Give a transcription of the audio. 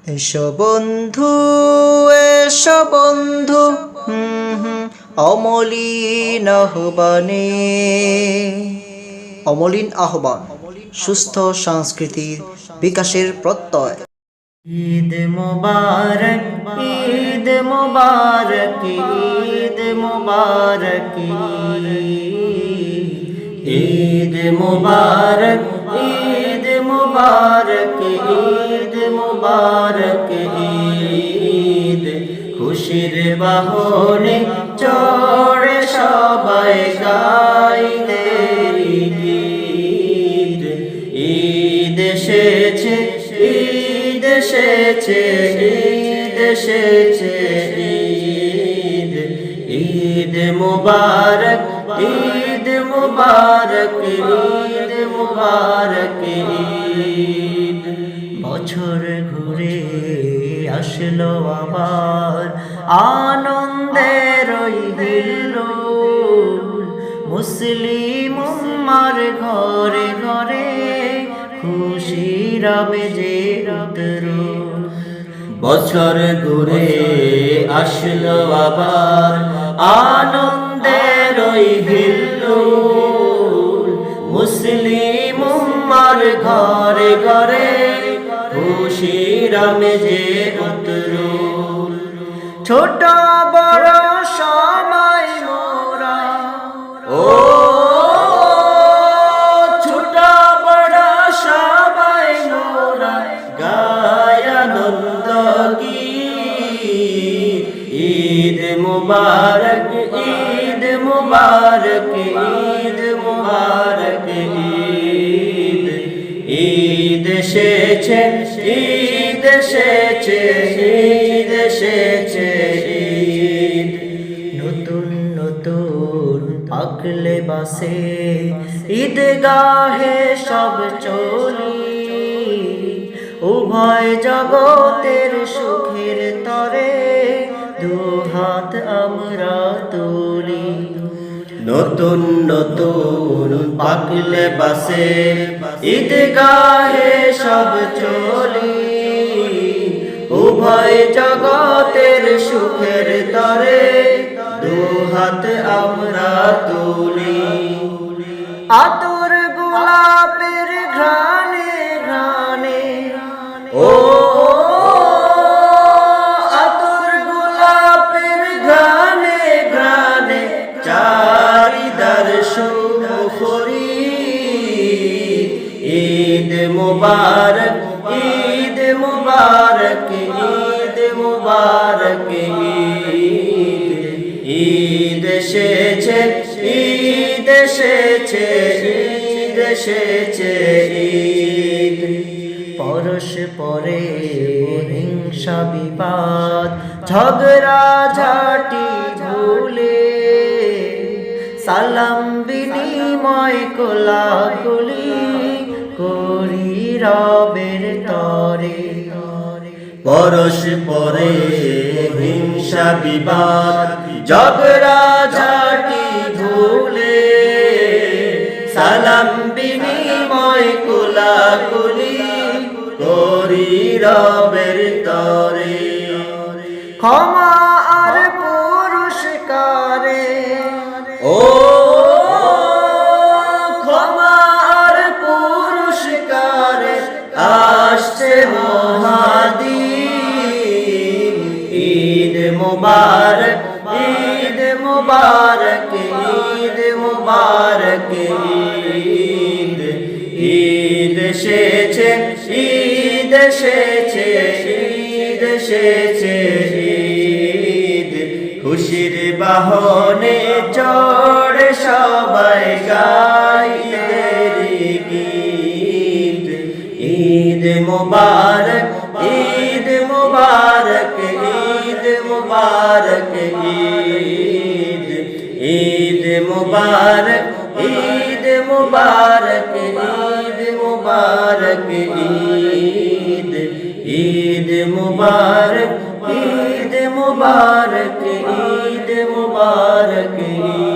এসো বন্ধু, এসো বন্ধু, অমলিন আহ্বানে। অমলিন আহ্বান সুস্থ সংস্কৃতির বিকাশের প্রত্যয়। ঈদ মুবারক, ঈদ মুবারক, ঈদ মুবারক, ঈদ মুবারক, ঈদ মুবারক, ঈদ মুবারক, ঈদ খুশির বাহনে চড়ে সবাই গাইলে গীত। ঈদ এসেছে, ঈদ এসেছে, ঈদ এসেছে, ঈদ। ঈদ মুবারক, ঈদ মুবারক, ঈদ মুবারক, ঈদ। বছর ঘুরে আসলো আবার আনন্দের ওই হিল্লোল। মুসলিম উম্মার ঘরে ঘরে খুশির আবেজে উতরোল। বছর ঘুরে আসলো আবার আনন্দের ওই হিল্লোল। মুসলিম উম্মার ঘরে ঘরে খুশির আমেজে উতরোল। ছোট বড় সবাই মোরা, ও ছোট বড় সবাই মোরা গায় আনন্দ গীত। ঈদ মুবারক, ঈদ মুবারক, ঈদ মুবারক, ঈদ। ঈদ এসেছে, ঈদ এসেছে, ঈদ এসেছে, ঈদ। নতুন নতুন পাগলে বাসে ঈদগাহে সব চলি। উভয় জগতের সুখের তরে দুহাত আমরা তুলি। নতুন নতুন পাগলে বাসে ঈদগাহে সব চলি। উভয় জগতের সুখের তরে দুহাত আমরা তুলি। আতর গোলাপের ঘ্রাণে ঘ্রাণে, ও আতর গোলাপের ঘ্রাণে ঘ্রাণে চারিদার সুখরি। ঈদ মুবারক, ঈদ মুবারক, ঈদ মুবারক, ঈদ। ঈদ এসেছে, ঈদ এসেছে, ঈদ এসেছে, ঈদ। পরস্পরে হিংসা বিবাদ ঝগড়া ঝাঁটি ভুলে সালাম বিনিময় কোলাকুলি করি রবের তরে। পরস্পরে হিংসা বিবাদ ঝগড়া ঝাঁটি ভুলে সালাম বিনিময় কোলাকুলি করি রবের তরে। ক্ষমা আর পুরস্কারে, ও ক্ষমা আর পুরস্কারে আসছে মহাদিন। ঈদ মুবারক, ঈদ মুবারক, ঈদ মুবারক, ঈদ। ঈদ এসেছে, ঈদ এসেছে, ঈদ এসেছে, ঈদ খুশির বাহনে চড়ে সবাই গাইলে গীত। ঈদ মুবারক, ঈদ মুবারক, ঈদ মুবারক, ঈদ। ঈদ মুবারক, ঈদ মুবারক, ঈদ মুবারক, ঈদ। ঈদ মুবারক, ঈদ মুবারক, ঈদ মুবারক, ঈদ।